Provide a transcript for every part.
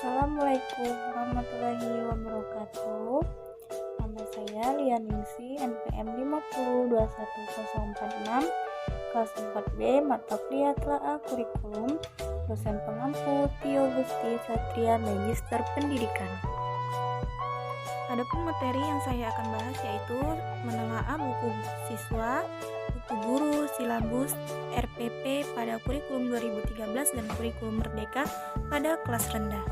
Assalamualaikum warahmatullahi wabarakatuh. Nama saya Lianingsi, NPM 5021046, kelas 4B, mata kuliah Telaah Kurikulum, dosen pengampu Tio Gusti Satria, Magister Pendidikan. Adapun materi yang saya akan bahas yaitu menelaah buku siswa, buku guru, silabus, RPP pada kurikulum 2013 dan kurikulum merdeka pada kelas rendah.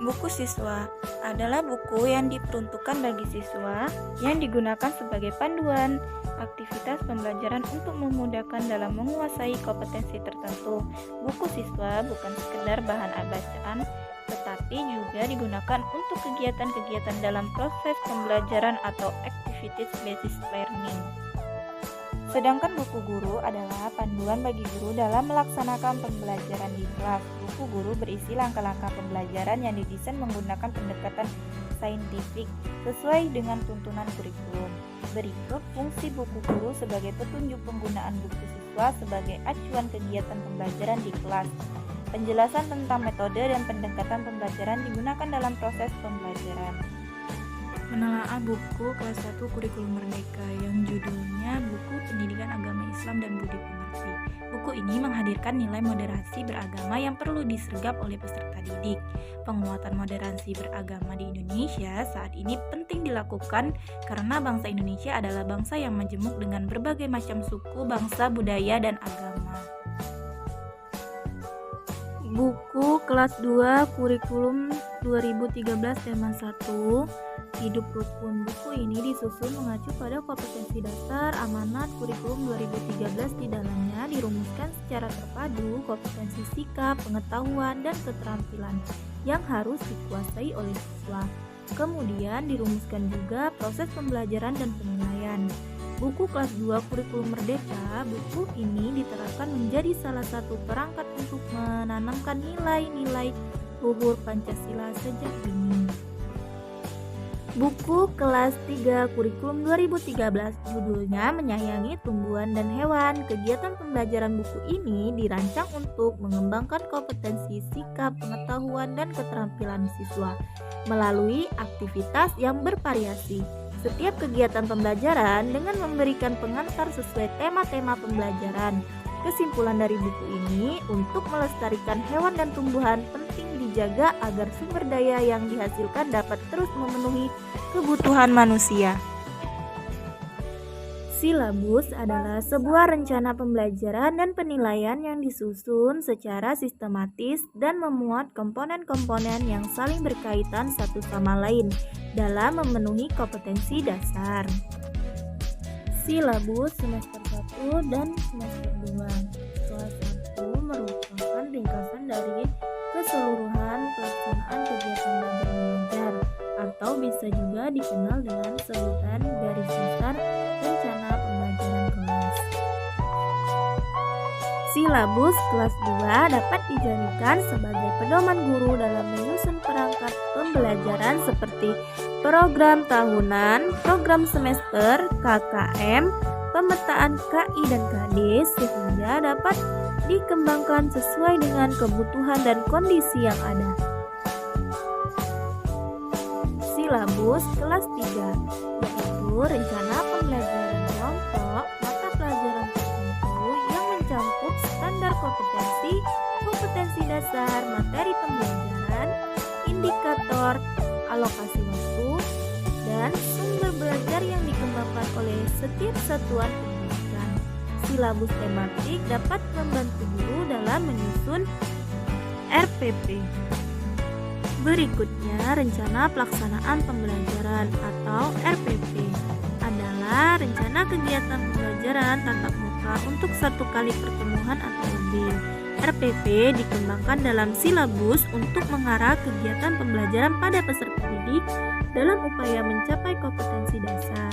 Buku siswa adalah buku yang diperuntukkan bagi siswa yang digunakan sebagai panduan aktivitas pembelajaran untuk memudahkan dalam menguasai kompetensi tertentu. Buku siswa bukan sekedar bahan bacaan, tetapi juga digunakan untuk kegiatan-kegiatan dalam proses pembelajaran atau activities based learning. Sedangkan buku guru adalah panduan bagi guru dalam melaksanakan pembelajaran di kelas. Buku guru berisi langkah-langkah pembelajaran yang didesain menggunakan pendekatan saintifik sesuai dengan tuntunan kurikulum. Berikut fungsi buku guru sebagai petunjuk penggunaan buku siswa sebagai acuan kegiatan pembelajaran di kelas. Penjelasan tentang metode dan pendekatan pembelajaran digunakan dalam proses pembelajaran. Menelaah buku kelas 1 kurikulum merdeka yang judulnya Buku Pendidikan Agama Islam dan Budi Pekerti. Buku ini menghadirkan nilai moderasi beragama yang perlu disergap oleh peserta didik. Penguatan moderasi beragama di Indonesia saat ini penting dilakukan karena bangsa Indonesia adalah bangsa yang majemuk dengan berbagai macam suku, bangsa, budaya, dan agama. Buku kelas 2 kurikulum 2013 tema 1 Hidup Rukun. Buku ini disusun mengacu pada kompetensi dasar amanat kurikulum 2013. Di dalamnya dirumuskan secara terpadu kompetensi sikap, pengetahuan, dan keterampilan yang harus dikuasai oleh siswa. Kemudian dirumuskan juga proses pembelajaran dan penilaian. Buku kelas 2 kurikulum merdeka, buku ini diterapkan menjadi salah satu perangkat untuk menanamkan nilai-nilai luhur Pancasila sejak dini. Buku kelas 3 kurikulum 2013 judulnya Menyayangi Tumbuhan dan Hewan. Kegiatan pembelajaran buku ini dirancang untuk mengembangkan kompetensi sikap, pengetahuan, dan keterampilan siswa melalui aktivitas yang bervariasi. Setiap kegiatan pembelajaran dengan memberikan pengantar sesuai tema-tema pembelajaran. Kesimpulan dari buku ini, untuk melestarikan hewan dan tumbuhan penting dijaga agar sumber daya yang dihasilkan dapat terus memenuhi kebutuhan manusia. Silabus adalah sebuah rencana pembelajaran dan penilaian yang disusun secara sistematis dan memuat komponen-komponen yang saling berkaitan satu sama lain dalam memenuhi kompetensi dasar. Silabus semester 1 dan semester 2. Kelas 1 merupakan ringkasan dari keseluruhan pelaksanaan kegiatan belajar mengajar atau bisa juga dikenal dengan sebutan garis besar rencana pembelajaran kelas. Silabus kelas 2 dapat dijadikan sebagai pedoman guru dalam menyusun perangkat pembelajaran seperti program tahunan, program semester, KKM, pemetaan KI dan KD sehingga dapat dikembangkan sesuai dengan kebutuhan dan kondisi yang ada. Silabus kelas 3 yaitu rencana pembelajaran kelompok mata pelajaran tertentu yang mencakup standar kompetensi, kompetensi dasar, materi pembelajaran, indikator, alokasi waktu, dan sumber belajar yang dikembangkan oleh setiap satuan pendidikan. Silabus tematik dapat membantu guru dalam menyusun RPP. Berikutnya, rencana pelaksanaan pembelajaran atau RPP adalah rencana kegiatan pembelajaran tatap muka untuk satu kali pertemuan atau lebih. RPP dikembangkan dalam silabus untuk mengarah kegiatan pembelajaran pada peserta didik dalam upaya mencapai kompetensi dasar.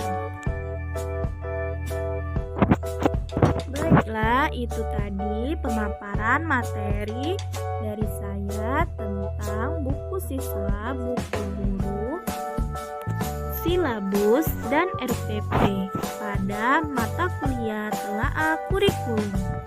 Baiklah, itu tadi pemaparan materi dari saya tentang buku siswa, buku guru, silabus, dan RPP pada mata kuliah Telaah Kurikulum.